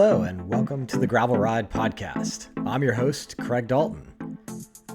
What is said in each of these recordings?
Hello, and welcome to the Gravel Ride podcast. I'm your host, Craig Dalton.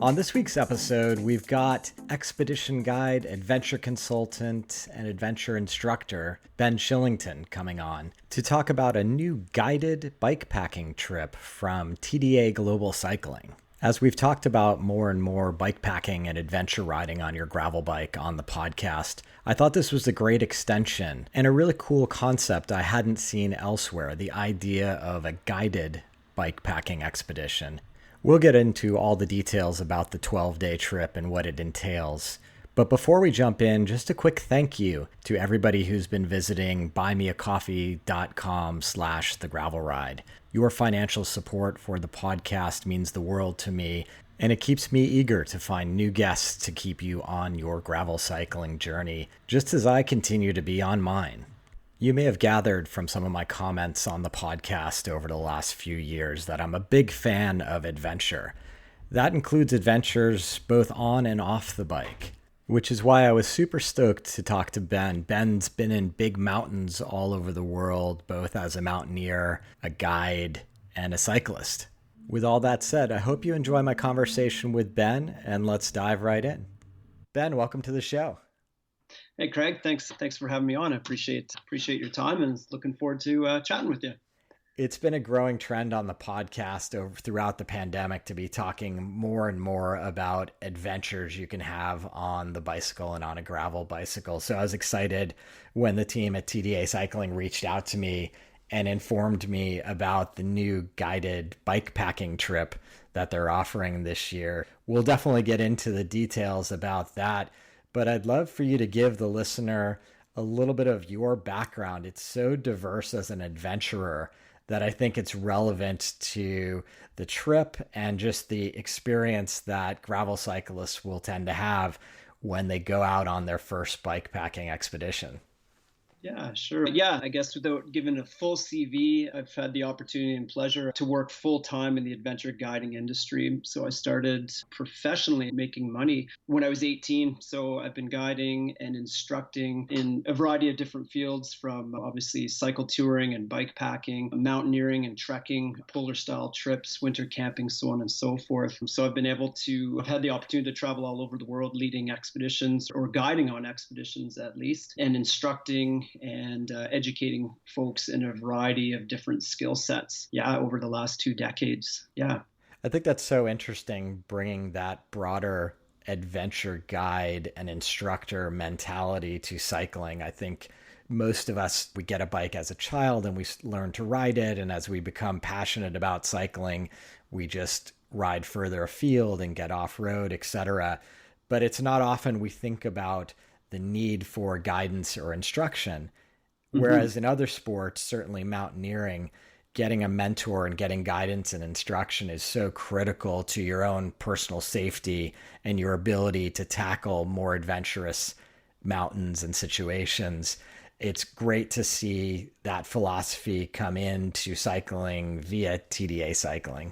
On this week's episode, we've got expedition guide, adventure consultant, and adventure instructor Ben Shillington coming on to talk about a new guided bikepacking trip from TDA Global Cycling. As we've talked about more and more bikepacking and adventure riding on your gravel bike on the podcast, I thought this was a great extension and a really cool concept I hadn't seen elsewhere, the idea of a guided bikepacking expedition. We'll get into all the details about the 12-day trip and what it entails. But before we jump in, just a quick thank you to everybody who's been visiting buymeacoffee.com/thegravelride. Your financial support for the podcast means the world to me, and it keeps me eager to find new guests to keep you on your gravel cycling journey, just as I continue to be on mine. You may have gathered from some of my comments on the podcast over the last few years that I'm a big fan of adventure. That includes adventures both on and off the bike, which is why I was super stoked to talk to Ben. Ben's been in big mountains all over the world, both as a mountaineer, a guide, and a cyclist. With all that said, I hope you enjoy my conversation with Ben, and let's dive right in. Ben, welcome to the show. Hey, Craig, thanks for having me on. I appreciate your time and looking forward to chatting with you. It's been a growing trend on the podcast throughout the pandemic to be talking more and more about adventures you can have on the bicycle and on a gravel bicycle. So I was excited when the team at TDA Cycling reached out to me and informed me about the new guided bikepacking trip that they're offering this year. We'll definitely get into the details about that, but I'd love for you to give the listener a little bit of your background. It's so diverse as an adventurer that I think it's relevant to the trip and just the experience that gravel cyclists will tend to have when they go out on their first bikepacking expedition. Yeah, sure. Yeah, I guess without giving a full CV, I've had the opportunity and pleasure to work full time in the adventure guiding industry. So I started professionally making money when I was 18. So I've been guiding and instructing in a variety of different fields, from obviously cycle touring and bikepacking, mountaineering and trekking, polar style trips, winter camping, so on and so forth. So I've had the opportunity to travel all over the world leading expeditions, or guiding on expeditions at least, and instructing and educating folks in a variety of different skill sets. Yeah, over the last 2 decades. Yeah. I think that's so interesting, bringing that broader adventure guide and instructor mentality to cycling. I think most of us, we get a bike as a child and we learn to ride it. And as we become passionate about cycling, we just ride further afield and get off-road, etc. But it's not often we think about the need for guidance or instruction. Whereas in other sports, certainly mountaineering, getting a mentor and getting guidance and instruction is so critical to your own personal safety and your ability to tackle more adventurous mountains and situations. It's great to see that philosophy come into cycling via TDA Cycling.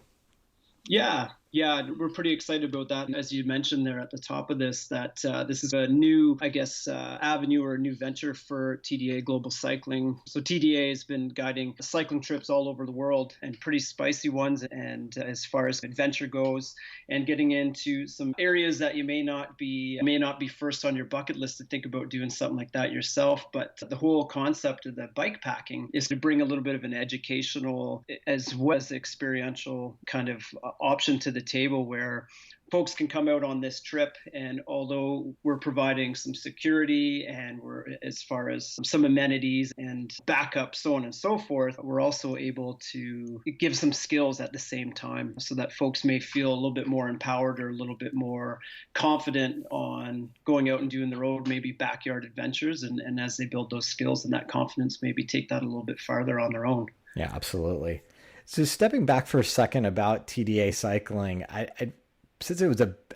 Yeah, we're pretty excited about that. As you mentioned there at the top of this, that this is a new, avenue or a new venture for TDA Global Cycling. So TDA has been guiding cycling trips all over the world, and pretty spicy ones. And as far as adventure goes, and getting into some areas that you may not be first on your bucket list to think about doing something like that yourself. But the whole concept of the bikepacking is to bring a little bit of an educational as well as experiential kind of option to the table, where folks can come out on this trip, and although we're providing some security and we're, as far as some amenities and backup, so on and so forth, we're also able to give some skills at the same time, so that folks may feel a little bit more empowered or a little bit more confident on going out and doing their own maybe backyard adventures, and as they build those skills and that confidence, maybe take that a little bit farther on their own. Yeah, absolutely. So stepping back for a second about TDA Cycling, I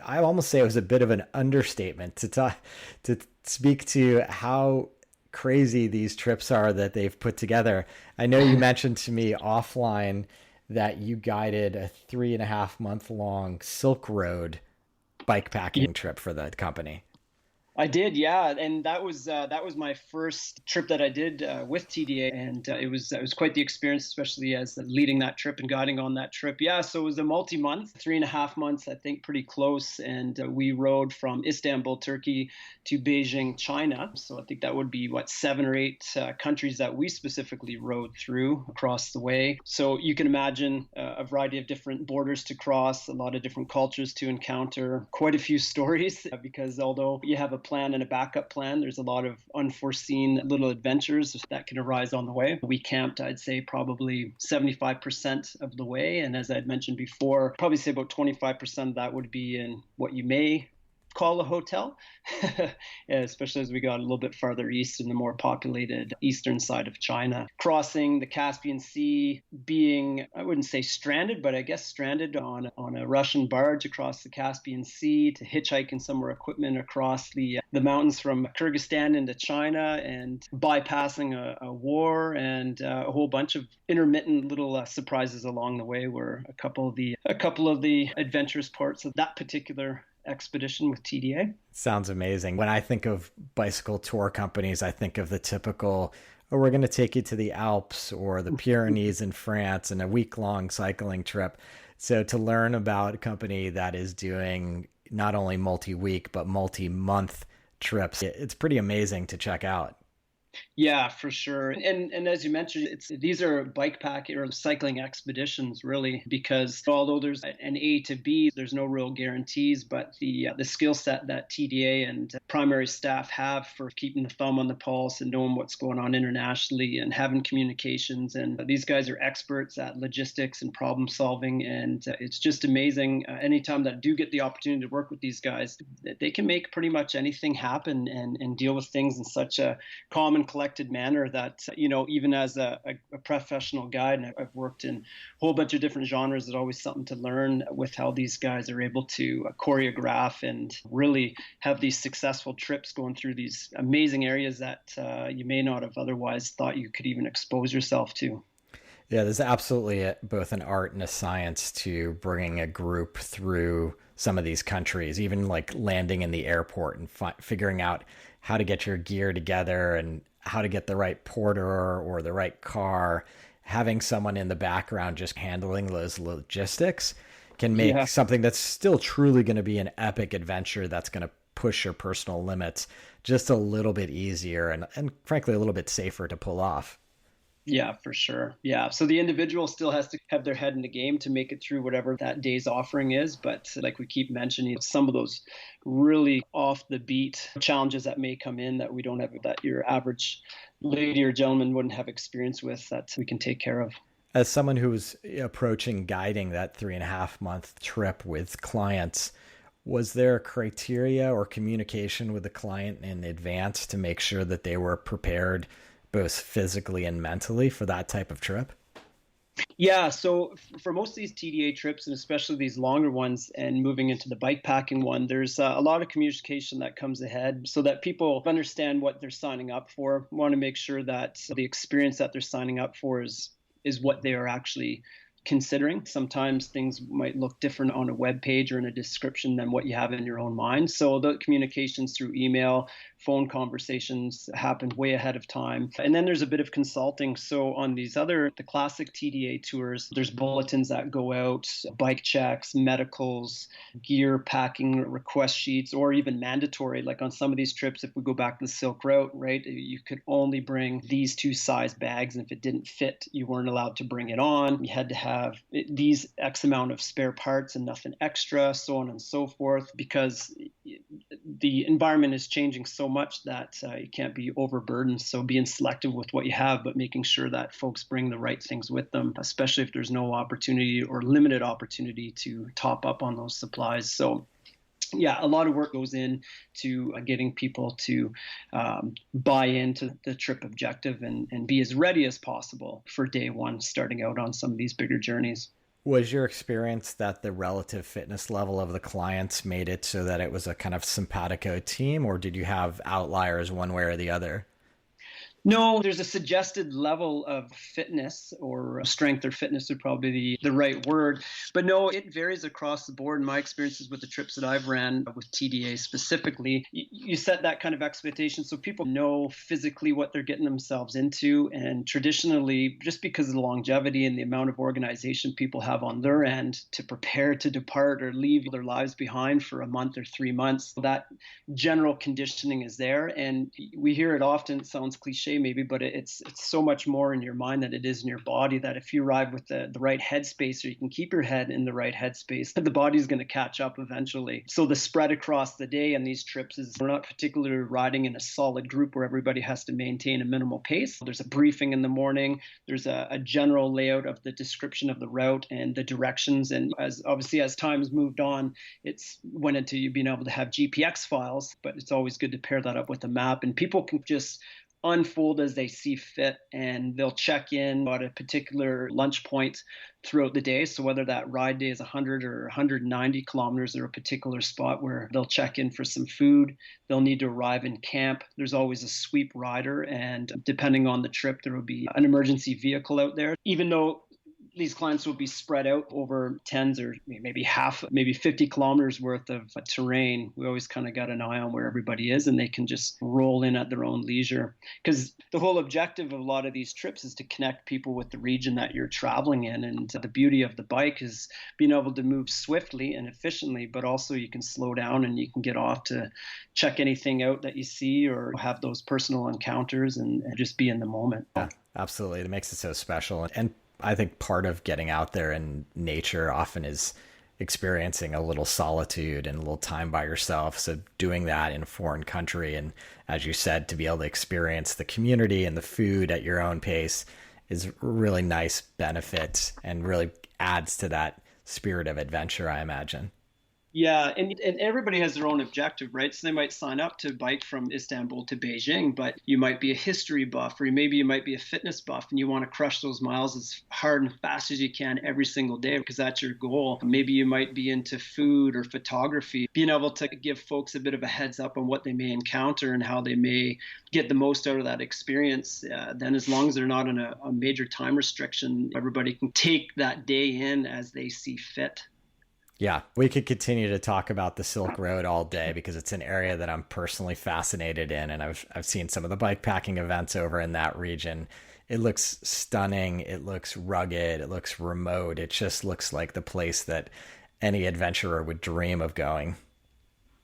almost say it was a bit of an understatement to speak to how crazy these trips are that they've put together. I know you mentioned to me offline that you guided a 3.5 month long Silk Road bikepacking trip for the company. I did, yeah, and that was my first trip that I did with TDA, and it was quite the experience, especially as leading that trip and guiding on that trip. Yeah, so it was a multi-month, 3.5 months, I think, pretty close, and we rode from Istanbul, Turkey, to Beijing, China. So I think that would be what 7 or 8 countries that we specifically rode through across the way. So you can imagine a variety of different borders to cross, a lot of different cultures to encounter, quite a few stories because although you have a plan and a backup plan, there's a lot of unforeseen little adventures that can arise on the way. We camped, I'd say, probably 75% of the way. And as I'd mentioned before, probably say about 25% of that would be in what you may call a hotel, especially as we got a little bit farther east in the more populated eastern side of China. Crossing the Caspian Sea, being, I wouldn't say stranded, but I guess stranded on a Russian barge across the Caspian Sea, to hitchhiking some of our equipment across the mountains from Kyrgyzstan into China, and bypassing a war, and a whole bunch of intermittent little surprises along the way were a couple of the adventurous parts of that particular expedition with TDA. Sounds amazing. When I think of bicycle tour companies, I think of the typical, oh, we're going to take you to the Alps or the Pyrenees in France and a week-long cycling trip. So to learn about a company that is doing not only multi-week, but multi-month trips, it's pretty amazing to check out. Yeah, for sure. And as you mentioned, these are bikepacking or cycling expeditions, really, because although there's an A to B, there's no real guarantees. But the skill set that TDA and primary staff have for keeping the thumb on the pulse and knowing what's going on internationally and having communications, and these guys are experts at logistics and problem solving, and it's just amazing. Anytime that I do get the opportunity to work with these guys, they can make pretty much anything happen and deal with things in such a calm and collected manner that, even as a professional guide, and I've worked in a whole bunch of different genres, there's always something to learn with how these guys are able to choreograph and really have these successful trips going through these amazing areas that you may not have otherwise thought you could even expose yourself to. Yeah, there's absolutely both an art and a science to bringing a group through some of these countries, even like landing in the airport and figuring out how to get your gear together and how to get the right porter or the right car. Having someone in the background just handling those logistics can make something that's still truly going to be an epic adventure that's going to push your personal limits just a little bit easier and frankly a little bit safer to pull off. Yeah, for sure. Yeah. So the individual still has to have their head in the game to make it through whatever that day's offering is. But like we keep mentioning, some of those really off the beat challenges that may come in that we don't have, that your average lady or gentleman wouldn't have experience with, that we can take care of. As someone who's approaching guiding that 3.5 month trip with clients, was there a criteria or communication with the client in advance to make sure that they were prepared both physically and mentally for that type of trip? Yeah, so for most of these TDA trips, and especially these longer ones and moving into the bikepacking one, there's a lot of communication that comes ahead so that people understand what they're signing up for. Want to make sure that the experience that they're signing up for is what they are actually considering. Sometimes things might look different on a web page or in a description than what you have in your own mind. So the communications through email, phone conversations happen way ahead of time. And then there's a bit of consulting. So on the classic TDA tours, there's bulletins that go out, bike checks, medicals, gear packing request sheets, or even mandatory. Like on some of these trips, if we go back to the Silk Route, right, you could only bring these 2 size bags. And if it didn't fit, you weren't allowed to bring it on. You had to have these X amount of spare parts and nothing extra, so on and so forth, because the environment is changing so much that you can't be overburdened. So being selective with what you have, but making sure that folks bring the right things with them, especially if there's no opportunity or limited opportunity to top up on those supplies. So yeah, a lot of work goes in to getting people to buy into the trip objective and be as ready as possible for day one, starting out on some of these bigger journeys. Was your experience that the relative fitness level of the clients made it so that it was a kind of simpatico team, or did you have outliers one way or the other? No, there's a suggested level of fitness or strength, or fitness would probably be the right word. But no, it varies across the board. In my experiences with the trips that I've ran with TDA specifically, you set that kind of expectation so people know physically what they're getting themselves into. And traditionally, just because of the longevity and the amount of organization people have on their end to prepare to depart or leave their lives behind for a month or 3 months, that general conditioning is there. And we hear it often, it sounds cliche maybe, but it's so much more in your mind than it is in your body, that if you arrive with the right headspace, or you can keep your head in the right headspace, the body's going to catch up eventually. So the spread across the day on these trips is, we're not particularly riding in a solid group where everybody has to maintain a minimal pace. There's a briefing in the morning, there's a general layout of the description of the route and the directions. And as time's moved on, it's went into you being able to have GPX files, but it's always good to pair that up with a map, and people can just unfold as they see fit, and they'll check in at a particular lunch point throughout the day. So whether that ride day is 100 or 190 kilometers, or a particular spot where they'll check in for some food, they'll need to arrive in camp. There's always a sweep rider, and depending on the trip, there will be an emergency vehicle out there. Even though these clients will be spread out over tens or maybe 50 kilometers worth of terrain, we always kind of got an eye on where everybody is, and they can just roll in at their own leisure. Because the whole objective of a lot of these trips is to connect people with the region that you're traveling in. And the beauty of the bike is being able to move swiftly and efficiently, but also you can slow down and you can get off to check anything out that you see, or have those personal encounters and just be in the moment. Yeah, absolutely. It makes it so special. And I think part of getting out there in nature often is experiencing a little solitude and a little time by yourself. So doing that in a foreign country, and as you said, to be able to experience the community and the food at your own pace is a really nice benefit, and really adds to that spirit of adventure, I imagine. Yeah, and everybody has their own objective, right? So they might sign up to bike from Istanbul to Beijing, but you might be a history buff, or maybe you might be a fitness buff, and you want to crush those miles as hard and fast as you can every single day because that's your goal. Maybe you might be into food or photography. Being able to give folks a bit of a heads up on what they may encounter and how they may get the most out of that experience, then as long as they're not in a major time restriction, everybody can take that day in as they see fit. Yeah, we could continue to talk about the Silk Road all day because it's an area that I'm personally fascinated in, and I've seen some of the bikepacking events over in that region. It looks stunning, it looks rugged, it looks remote. It just looks like the place that any adventurer would dream of going.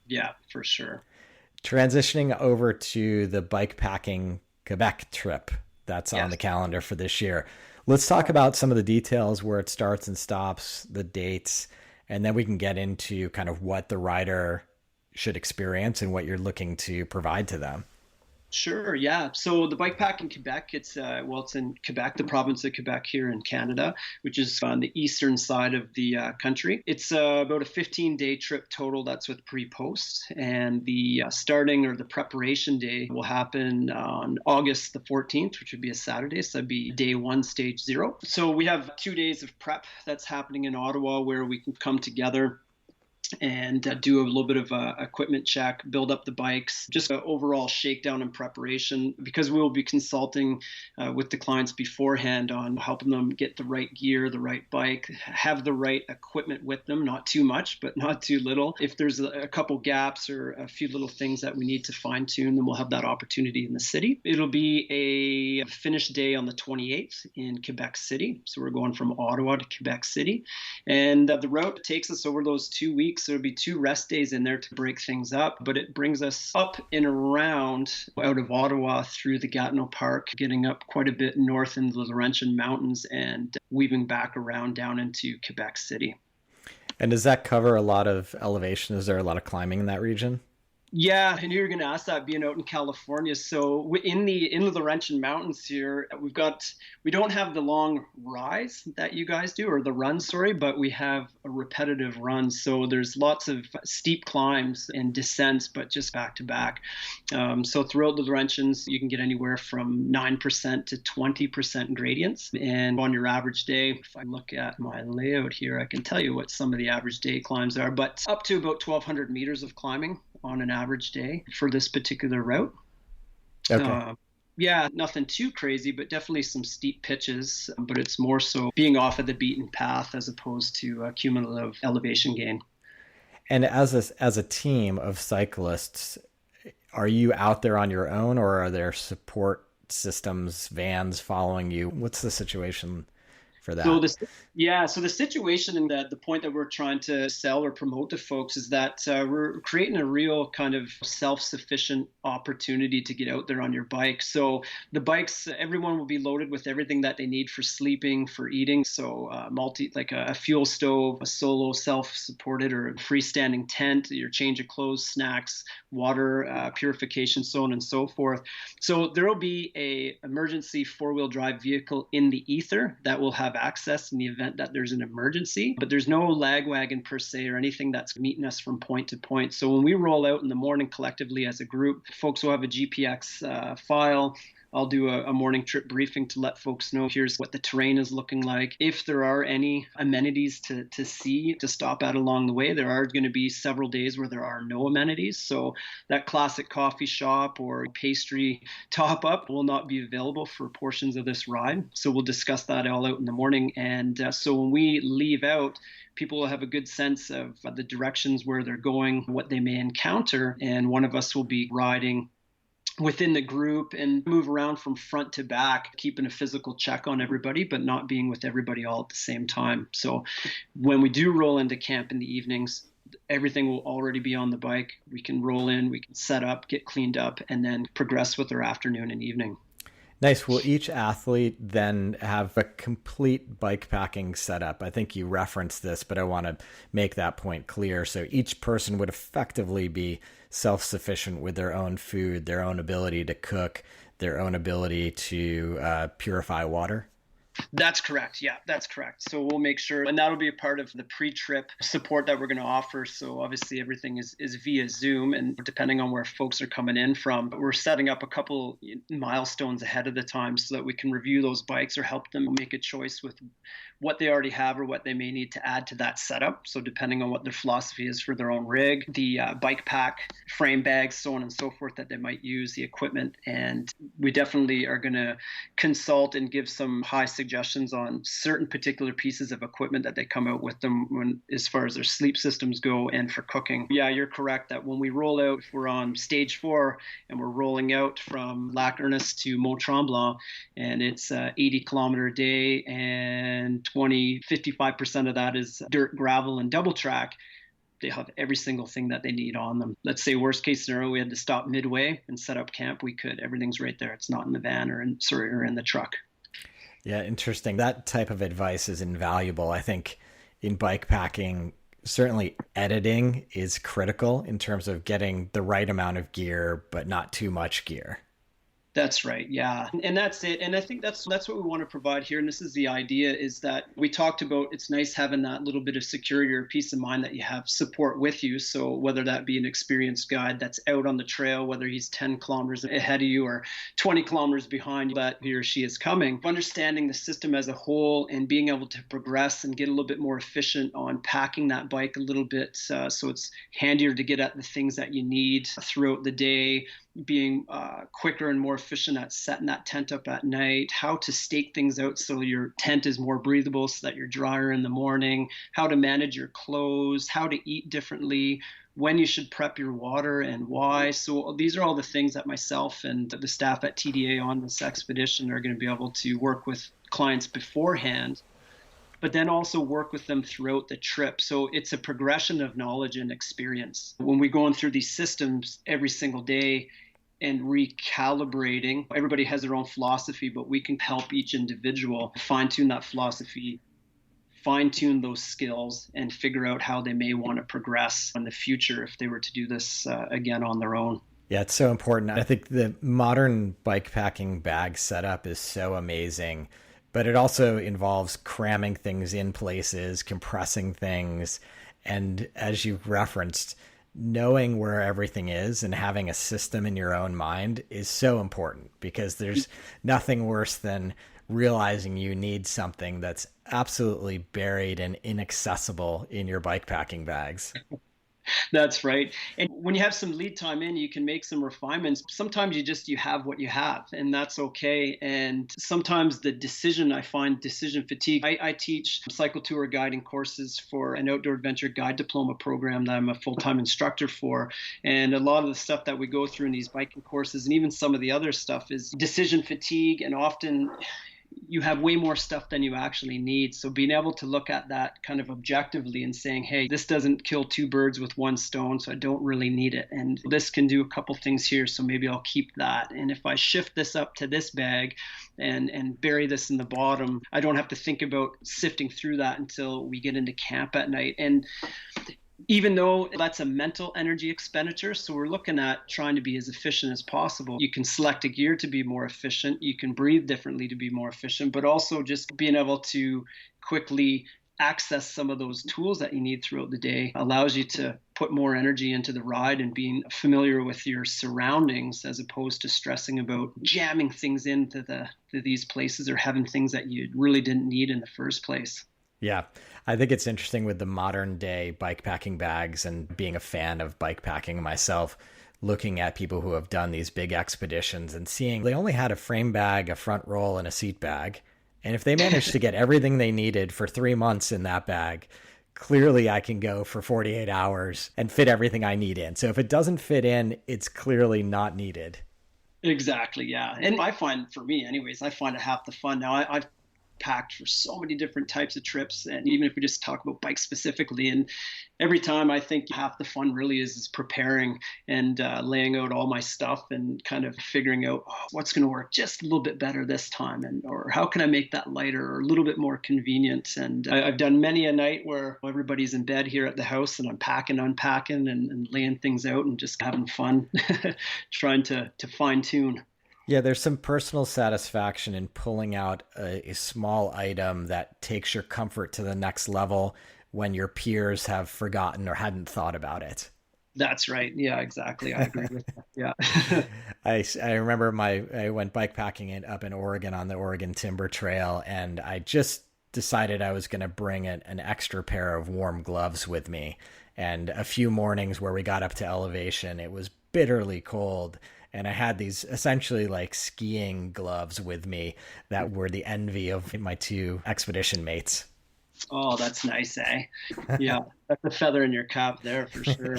Yeah, for sure. Transitioning over to the bikepacking Quebec trip that's on Yes. the calendar for this year. Let's talk about some of the details, where it starts and stops, the dates, and then we can get into kind of what the rider should experience and what you're looking to provide to them. Sure, yeah. So the bike pack in Quebec, it's in Quebec, the province of Quebec here in Canada, which is on the eastern side of the country. It's about a 15-day trip total. That's with pre-post, and the starting or the preparation day will happen on August the 14th, which would be a Saturday. So that'd be day one, stage 0. So we have 2 days of prep that's happening in Ottawa, where we can come together and do a little bit of equipment check, build up the bikes, just an overall shakedown and preparation, because we will be consulting with the clients beforehand on helping them get the right gear, the right bike, have the right equipment with them, not too much, but not too little. If there's a couple gaps or a few little things that we need to fine tune, then we'll have that opportunity in the city. It'll be a finish day on the 28th in Quebec City. So we're going from Ottawa to Quebec City. And the route takes us over those 2 weeks. There'll be 2 rest days in there to break things up, but it brings us up and around out of Ottawa through the Gatineau Park, getting up quite a bit north into the Laurentian Mountains and weaving back around down into Quebec City. And does that cover a lot of elevation? Is there a lot of climbing in that region? Yeah, and you're going to ask that being out in California. So in the Laurentian Mountains here, we don't have the long rise that you guys do, or the run, sorry, but we have a repetitive run. So there's lots of steep climbs and descents, but just back to back. So throughout the Laurentians, you can get anywhere from 9% to 20% gradients. And on your average day, if I look at my layout here, I can tell you what some of the average day climbs are, but up to about 1,200 meters of climbing on an average day for this particular route. Okay. Yeah, nothing too crazy, but definitely some steep pitches. But it's more so being off of the beaten path as opposed to cumulative elevation gain. And as a team of cyclists, are you out there on your own, or are there support systems, vans following you? What's the situation for So that? the so the situation and the point that we're trying to sell or promote to folks is that we're creating a real kind of self-sufficient opportunity to get out there on your bike. So the bikes, everyone will be loaded with everything that they need for sleeping, for eating. So like a fuel stove, a solo self-supported or freestanding tent, your change of clothes, snacks, water, purification, so on and so forth. So there will be a emergency four-wheel drive vehicle in the ether that will have access in the event that there's an emergency, but there's no lag wagon per se or anything that's meeting us from point to point. So when we roll out in the morning collectively as a group, folks will have a GPX file. I'll do a morning trip briefing to let folks know here's what the terrain is looking like. If there are any amenities to see, to stop at along the way, there are going to be several days where there are no amenities. So that classic coffee shop or pastry top up will not be available for portions of this ride. So we'll discuss that all out in the morning. And so when we leave out, people will have a good sense of the directions where they're going, what they may encounter. And one of us will be riding within the group and move around from front to back, keeping a physical check on everybody, but not being with everybody all at the same time. So when we do roll into camp in the evenings, everything will already be on the bike. We can roll in, we can set up, get cleaned up, and then progress with our afternoon and evening. Nice. Will each athlete then have a complete bike packing setup? I think you referenced this, but I want to make that point clear. So each person would effectively be self-sufficient with their own food, their own ability to cook, their own ability to purify water. That's correct. Yeah, that's correct. So we'll make sure, and that'll be a part of the pre-trip support that we're going to offer. So obviously everything is via Zoom, and depending on where folks are coming in from, we're setting up a couple milestones ahead of the time so that we can review those bikes or help them make a choice with what they already have or what they may need to add to that setup. So depending on what their philosophy is for their own rig, the bike pack, frame bags, so on and so forth that they might use, the equipment. And we definitely are going to consult and give some high suggestions on certain particular pieces of equipment that they come out with them when, as far as their sleep systems go and for cooking. Yeah, you're correct that when we roll out, if we're on stage 4 and we're rolling out from Lac Ernest to Mont Tremblant, and it's 80-kilometer a day and 55% of that is dirt, gravel, and double track, they have every single thing that they need on them. Let's say worst case scenario, we had to stop midway and set up camp. We could. Everything's right there. It's not in the van or in the truck. Yeah, interesting. That type of advice is invaluable. I think in bike packing, certainly editing is critical in terms of getting the right amount of gear, but not too much gear. That's right. Yeah. And that's it. And I think that's what we want to provide here. And this is the idea, is that we talked about it's nice having that little bit of security or peace of mind that you have support with you. So whether that be an experienced guide that's out on the trail, whether he's 10 kilometers ahead of you or 20 kilometers behind you, that he or she is coming, understanding the system as a whole and being able to progress and get a little bit more efficient on packing that bike a little bit. So it's handier to get at the things that you need throughout the day, being quicker and more efficient at setting that tent up at night, how to stake things out so your tent is more breathable so that you're drier in the morning, how to manage your clothes, how to eat differently, when you should prep your water and why. So these are all the things that myself and the staff at TDA on this expedition are going to be able to work with clients beforehand, but then also work with them throughout the trip. So it's a progression of knowledge and experience. When we're going through these systems every single day and recalibrating, everybody has their own philosophy, but we can help each individual fine-tune that philosophy, fine-tune those skills, and figure out how they may want to progress in the future if they were to do this again on their own. Yeah, it's so important. I think the modern bike packing bag setup is so amazing, but it also involves cramming things in places, compressing things, and as you referenced, knowing where everything is and having a system in your own mind is so important, because there's nothing worse than realizing you need something that's absolutely buried and inaccessible in your bike packing bags. That's right. And when you have some lead time in, you can make some refinements. Sometimes you have what you have, and that's okay. And sometimes I find decision fatigue. I teach cycle tour guiding courses for an outdoor adventure guide diploma program that I'm a full-time instructor for. And a lot of the stuff that we go through in these biking courses, and even some of the other stuff, is decision fatigue. And often you have way more stuff than you actually need. So being able to look at that kind of objectively and saying, hey, this doesn't kill two birds with one stone, so I don't really need it. And this can do a couple things here, so maybe I'll keep that. And if I shift this up to this bag and bury this in the bottom, I don't have to think about sifting through that until we get into camp at night. And even though that's a mental energy expenditure, so we're looking at trying to be as efficient as possible. You can select a gear to be more efficient, you can breathe differently to be more efficient, but also just being able to quickly access some of those tools that you need throughout the day allows you to put more energy into the ride and being familiar with your surroundings, as opposed to stressing about jamming things into these places or having things that you really didn't need in the first place. Yeah, I think it's interesting with the modern day bikepacking bags, and being a fan of bikepacking myself, looking at people who have done these big expeditions and seeing they only had a frame bag, a front roll, and a seat bag. And if they managed to get everything they needed for 3 months in that bag, clearly I can go for 48 hours and fit everything I need in. So if it doesn't fit in, it's clearly not needed. Exactly, yeah. And I find, for me anyways, I find it half the fun. Now, I've packed for so many different types of trips, and even if we just talk about bikes specifically, and every time I think half the fun really is preparing and laying out all my stuff and kind of figuring out what's going to work just a little bit better this time, and or how can I make that lighter or a little bit more convenient. And I've done many a night where everybody's in bed here at the house and I'm packing, unpacking, and laying things out and just having fun trying to fine tune. Yeah, there's some personal satisfaction in pulling out a small item that takes your comfort to the next level when your peers have forgotten or hadn't thought about it. That's right. Yeah, exactly. I agree with that. Yeah. I remember I went bikepacking up in Oregon on the Oregon Timber Trail, and I just decided I was going to bring an extra pair of warm gloves with me. And a few mornings where we got up to elevation, it was bitterly cold. And I had these essentially like skiing gloves with me that were the envy of my two expedition mates. Oh, that's nice, eh? Yeah, that's a feather in your cap there for sure.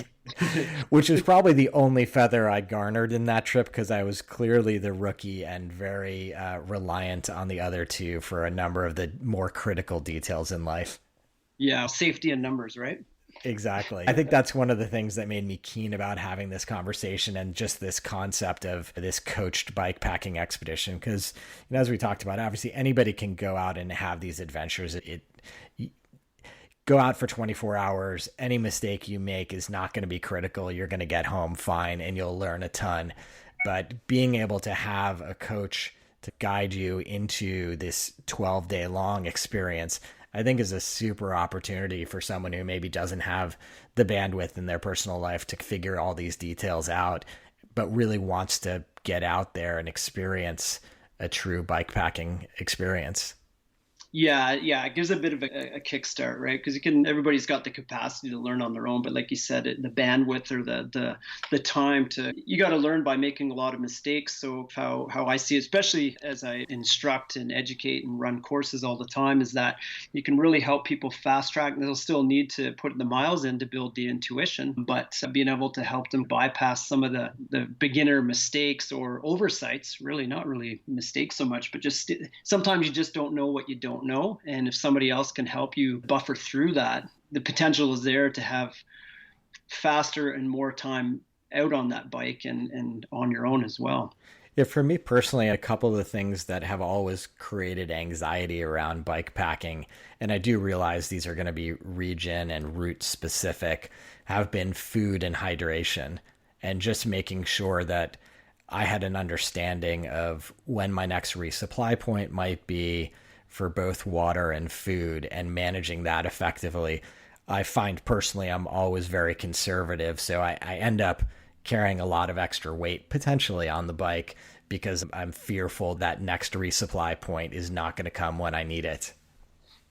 Which is probably the only feather I garnered in that trip, because I was clearly the rookie and very reliant on the other two for a number of the more critical details in life. Yeah, safety in numbers, right? Exactly. I think that's one of the things that made me keen about having this conversation and just this concept of this coached bikepacking expedition. Because, as we talked about, obviously anybody can go out and have these adventures. Go out for 24 hours. Any mistake you make is not going to be critical. You're going to get home fine and you'll learn a ton. But being able to have a coach to guide you into this 12-day long experience, I think, is a super opportunity for someone who maybe doesn't have the bandwidth in their personal life to figure all these details out, but really wants to get out there and experience a true bikepacking experience. Yeah, it gives a bit of a kickstart, right? Because everybody's got the capacity to learn on their own, but like you said, the bandwidth or the time you got to learn by making a lot of mistakes. So how I see it, especially as I instruct and educate and run courses all the time, is that you can really help people fast track. They'll still need to put the miles in to build the intuition, but being able to help them bypass some of the beginner mistakes or oversights, really not really mistakes so much, but just sometimes you just don't know what you don't know. And if somebody else can help you buffer through that, the potential is there to have faster and more time out on that bike and on your own as well. Yeah, for me personally, a couple of the things that have always created anxiety around bike packing, and I do realize these are going to be region and route specific, have been food and hydration, and just making sure that I had an understanding of when my next resupply point might be for both water and food, and managing that effectively. I find personally I'm always very conservative, so I end up carrying a lot of extra weight potentially on the bike because I'm fearful that next resupply point is not going to come when I need it.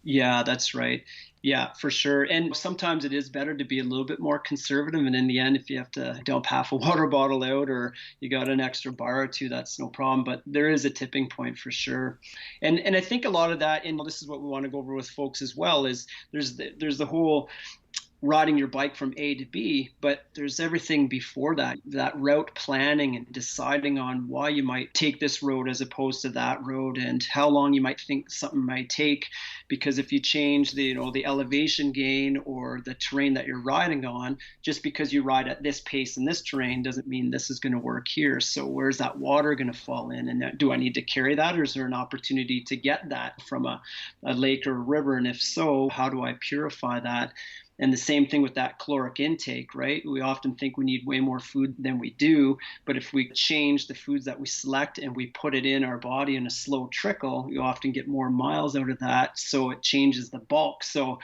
Yeah, that's right. Yeah, for sure. And sometimes it is better to be a little bit more conservative. And in the end, if you have to dump half a water bottle out or you got an extra bar or two, that's no problem. But there is a tipping point for sure. And I think a lot of that, and this is what we want to go over with folks as well, is there's the whole riding your bike from A to B, but there's everything before that, that route planning and deciding on why you might take this road as opposed to that road and how long you might think something might take. Because if you change the elevation gain or the terrain that you're riding on, just because you ride at this pace in this terrain doesn't mean this is going to work here. So where's that water going to fall in? And do I need to carry that, or is there an opportunity to get that from a lake or a river? And if so, how do I purify that? And the same thing with that caloric intake, right? We often think we need way more food than we do, but if we change the foods that we select and we put it in our body in a slow trickle, you often get more miles out of that. So it changes the bulk. So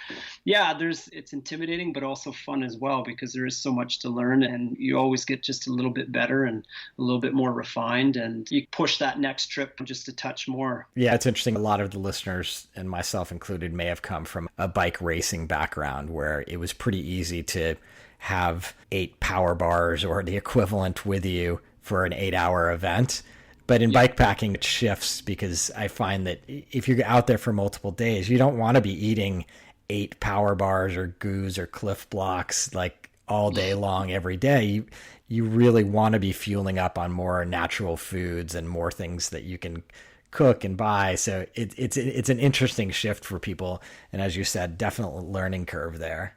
yeah, it's intimidating, but also fun as well, because there is so much to learn and you always get just a little bit better and a little bit more refined, and you push that next trip just a touch more. Yeah, it's interesting. A lot of the listeners, and myself included, may have come from a bike racing background where it was pretty easy to have 8 power bars or the equivalent with you for an 8-hour event. But in bikepacking, it shifts, because I find that if you're out there for multiple days, you don't want to be eating 8 power bars or goos or Cliff Blocks like all day long every day. You really want to be fueling up on more natural foods and more things that you can cook and buy. So it's an interesting shift for people. And as you said, definitely learning curve there.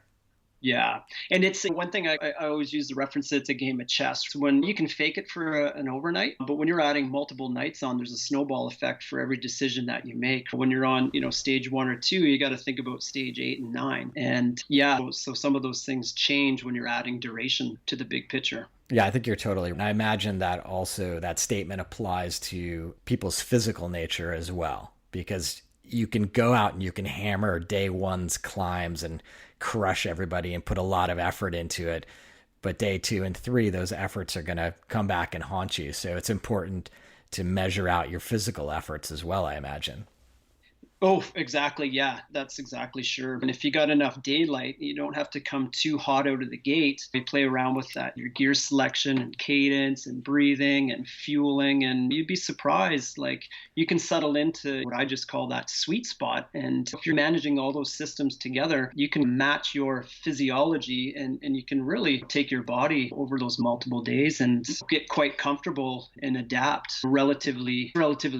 Yeah. And it's one thing I always use to reference it's a game of chess. When you can fake it for an overnight, but when you're adding multiple nights on, there's a snowball effect for every decision that you make. When you're on, stage 1 or 2, you got to think about stage 8 and 9. And yeah, so some of those things change when you're adding duration to the big picture. Yeah, I think you're totally. And I imagine that also that statement applies to people's physical nature as well, because you can go out and you can hammer day one's climbs and crush everybody and put a lot of effort into it. But day 2 and 3, those efforts are going to come back and haunt you. So it's important to measure out your physical efforts as well, I imagine. Oh, exactly. Yeah, that's exactly sure. And if you got enough daylight, you don't have to come too hot out of the gate. You play around with that, your gear selection and cadence and breathing and fueling, and you'd be surprised. Like, you can settle into what I just call that sweet spot. And if you're managing all those systems together, you can match your physiology and you can really take your body over those multiple days and get quite comfortable and adapt relatively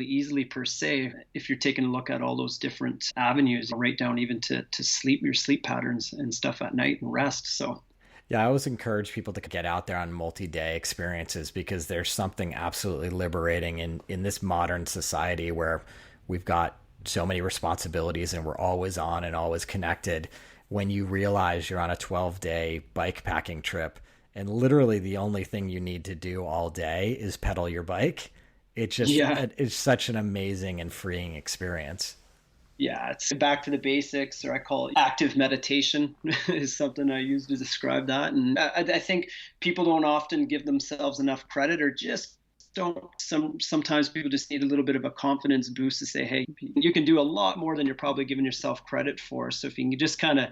easily per se, if you're taking a look at all those different avenues, right down even to sleep, your sleep patterns and stuff at night and rest. So yeah, I always encourage people to get out there on multi-day experiences, because there's something absolutely liberating in this modern society where we've got so many responsibilities and we're always on and always connected. When you realize you're on a 12-day bikepacking trip and literally the only thing you need to do all day is pedal your bike, it's such an amazing and freeing experience. Yeah, it's back to the basics, or I call it active meditation is something I use to describe that. And I think people don't often give themselves enough credit, or just don't. Sometimes people just need a little bit of a confidence boost to say, hey, you can do a lot more than you're probably giving yourself credit for. So if you can just kind of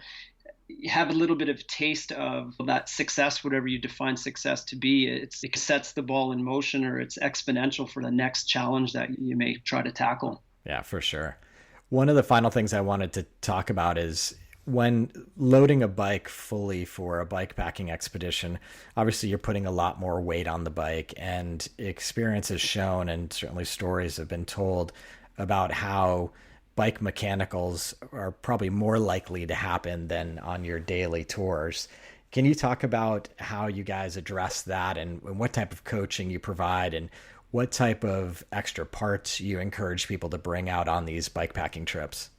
have a little bit of taste of that success, whatever you define success to be, it sets the ball in motion, or it's exponential for the next challenge that you may try to tackle. Yeah, for sure. One of the final things I wanted to talk about is when loading a bike fully for a bikepacking expedition, obviously you're putting a lot more weight on the bike, and experience has shown, and certainly stories have been told about how bike mechanicals are probably more likely to happen than on your daily tours. Can you talk about how you guys address that, and what type of coaching you provide, and what type of extra parts you encourage people to bring out on these bikepacking trips?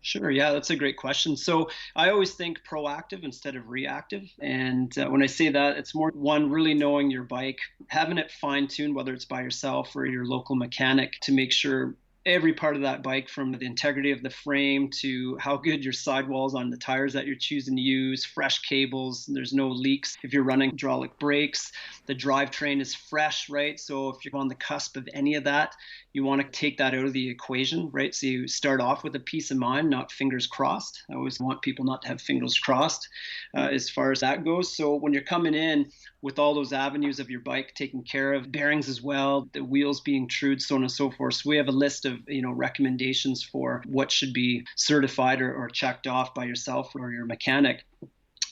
Sure. Yeah, that's a great question. So I always think proactive instead of reactive. And when I say that, it's more one, really knowing your bike, having it fine tuned, whether it's by yourself or your local mechanic, to make sure every part of that bike, from the integrity of the frame to how good your sidewalls on the tires that you're choosing to use, fresh cables, there's no leaks if you're running hydraulic brakes, the drivetrain is fresh, right? So if you're on the cusp of any of that, you want to take that out of the equation, right? So you start off with a peace of mind, not fingers crossed. I always want people not to have fingers crossed as far as that goes. So when you're coming in with all those avenues of your bike taken care of, bearings as well, the wheels being trued, so on and so forth. So we have a list of, recommendations for what should be certified or checked off by yourself or your mechanic.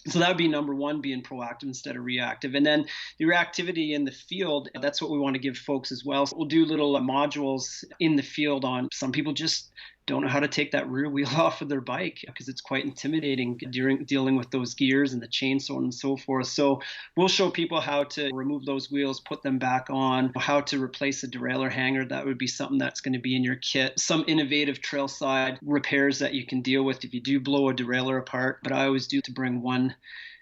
So that would be number one, being proactive instead of reactive. And then the reactivity in the field, that's what we want to give folks as well. So we'll do little modules in the field on, some people just don't know how to take that rear wheel off of their bike because it's quite intimidating during dealing with those gears and the chain, so on and so forth. So we'll show people how to remove those wheels, put them back on, how to replace a derailleur hanger. That would be something that's going to be in your kit. Some innovative trailside repairs that you can deal with if you do blow a derailleur apart. But I always do to bring one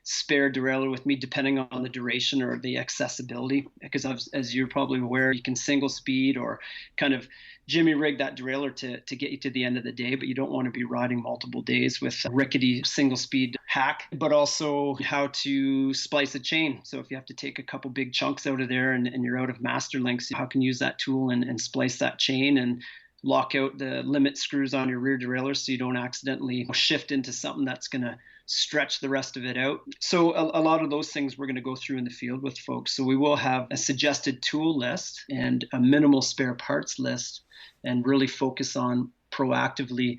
spare derailleur with me, depending on the duration or the accessibility, because as you're probably aware, you can single speed or kind of jimmy rig that derailleur to get you to the end of the day, but you don't want to be riding multiple days with a rickety single speed hack. But also how to splice a chain. So if you have to take a couple big chunks out of there and you're out of master links, how can you use that tool and splice that chain and lock out the limit screws on your rear derailleur so you don't accidentally shift into something that's going to stretch the rest of it out. So a lot of those things we're going to go through in the field with folks. So we will have a suggested tool list and a minimal spare parts list, and really focus on proactively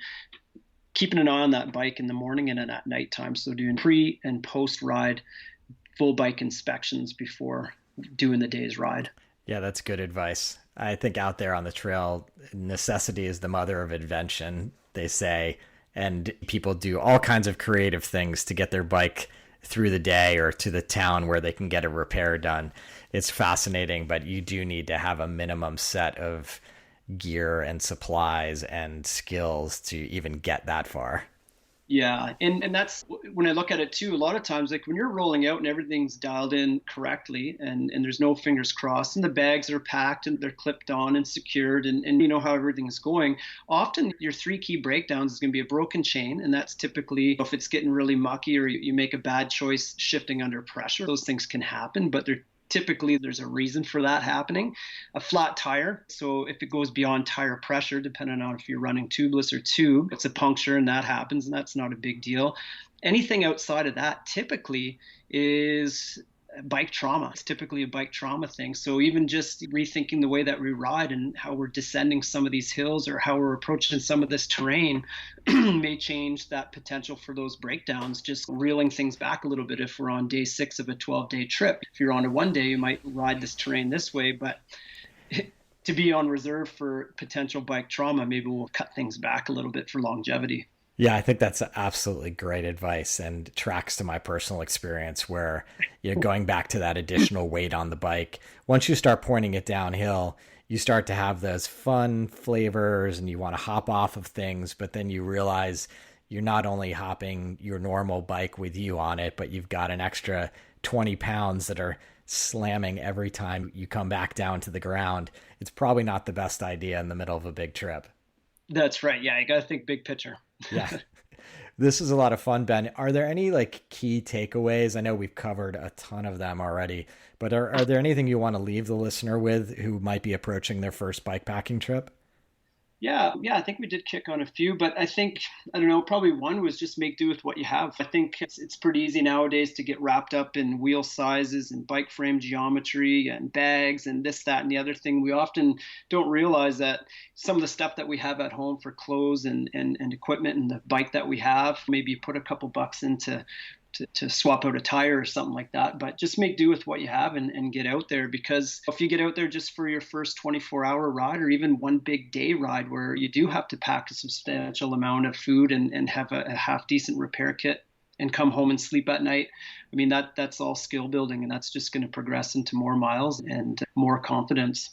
keeping an eye on that bike in the morning and at nighttime. So doing pre and post ride full bike inspections before doing the day's ride. Yeah, that's good advice. I think out there on the trail, necessity is the mother of invention, they say, and people do all kinds of creative things to get their bike through the day or to the town where they can get a repair done. It's fascinating, but you do need to have a minimum set of gear and supplies and skills to even get that far. Yeah, and that's when I look at it too, a lot of times, like when you're rolling out and everything's dialed in correctly and there's no fingers crossed and the bags are packed and they're clipped on and secured and you know how everything's going, often your three key breakdowns is going to be a broken chain. And that's typically if it's getting really mucky or you make a bad choice shifting under pressure. Those things can happen, but typically there's a reason for that happening. A flat tire, so if it goes beyond tire pressure, depending on if you're running tubeless or tube, it's a puncture and that happens, and that's not a big deal. Anything outside of that typically is bike trauma. It's typically a bike trauma thing. So even just rethinking the way that we ride and how we're descending some of these hills or how we're approaching some of this terrain may change that potential for those breakdowns, just reeling things back a little bit. If we're on day 6 of a 12-day trip, if you're on a 1 day, you might ride this terrain this way, but to be on reserve for potential bike trauma, maybe we'll cut things back a little bit for longevity. Yeah, I think that's absolutely great advice and tracks to my personal experience where, going back to that additional weight on the bike, once you start pointing it downhill, you start to have those fun flavors and you want to hop off of things, but then you realize you're not only hopping your normal bike with you on it, but you've got an extra 20 pounds that are slamming every time you come back down to the ground. It's probably not the best idea in the middle of a big trip. That's right. Yeah, you got to think big picture. Yeah. This is a lot of fun, Ben. Are there any key takeaways? I know we've covered a ton of them already, but are there anything you want to leave the listener with who might be approaching their first bikepacking trip? Yeah, I think we did kick on a few, but I think, I don't know, probably one was just make do with what you have. I think it's pretty easy nowadays to get wrapped up in wheel sizes and bike frame geometry and bags and this, that, and the other thing. We often don't realize that some of the stuff that we have at home for clothes and equipment and the bike that we have, maybe you put a couple bucks into to swap out a tire or something like that, but just make do with what you have and get out there, because if you get out there just for your first 24-hour ride or even one big day ride where you do have to pack a substantial amount of food and have a half decent repair kit and come home and sleep at night, I mean, that's all skill building, and that's just going to progress into more miles and more confidence.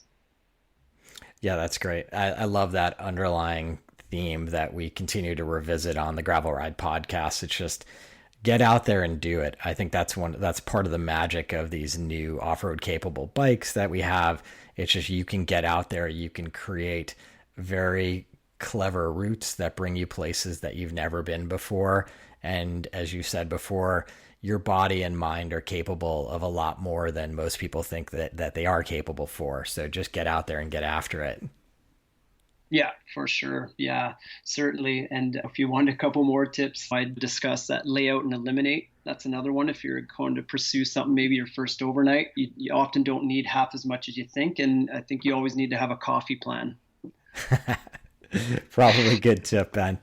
Yeah, that's great. I love that underlying theme that we continue to revisit on the Gravel Ride podcast. It's just get out there and do it. I think that's part of the magic of these new off-road capable bikes that we have. It's just you can get out there, you can create very clever routes that bring you places that you've never been before. And as you said before, your body and mind are capable of a lot more than most people think that they are capable for. So just get out there and get after it. Yeah, for sure. Yeah, certainly. And if you want a couple more tips, I'd discuss that layout and eliminate. That's another one. If you're going to pursue something, maybe your first overnight, you often don't need half as much as you think. And I think you always need to have a coffee plan. Probably good tip, Ben.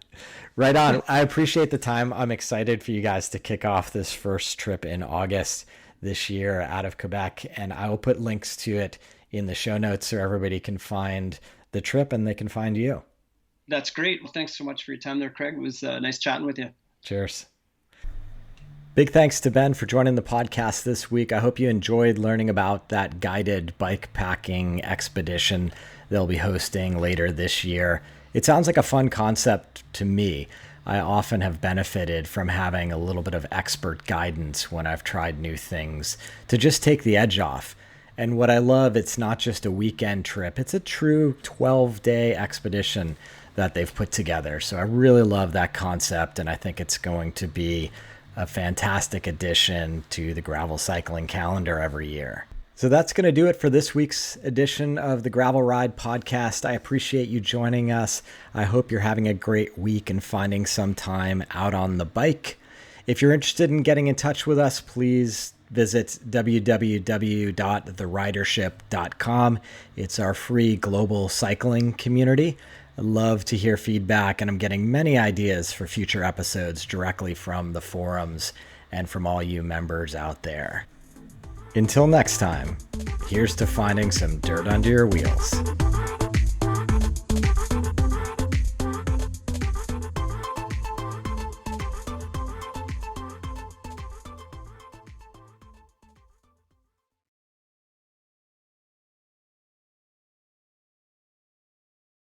Right on. I appreciate the time. I'm excited for you guys to kick off this first trip in August this year out of Quebec, and I will put links to it in the show notes so everybody can find the trip and they can find you. That's great. Well, thanks so much for your time there, Craig. It was nice chatting with you. Cheers. Big thanks to Ben for joining the podcast this week. I hope you enjoyed learning about that guided bike packing expedition they'll be hosting later this year. It sounds like a fun concept to me. I often have benefited from having a little bit of expert guidance when I've tried new things to just take the edge off. And what I love, it's not just a weekend trip, it's a true 12-day expedition that they've put together. So I really love that concept, and I think it's going to be a fantastic addition to the gravel cycling calendar every year. So that's going to do it for this week's edition of the Gravel Ride podcast. I appreciate you joining us. I hope you're having a great week and finding some time out on the bike. If you're interested in getting in touch with us, please visit www.theridership.com. It's our free global cycling community. I love to hear feedback, and I'm getting many ideas for future episodes directly from the forums and from all you members out there. Until next time, here's to finding some dirt under your wheels.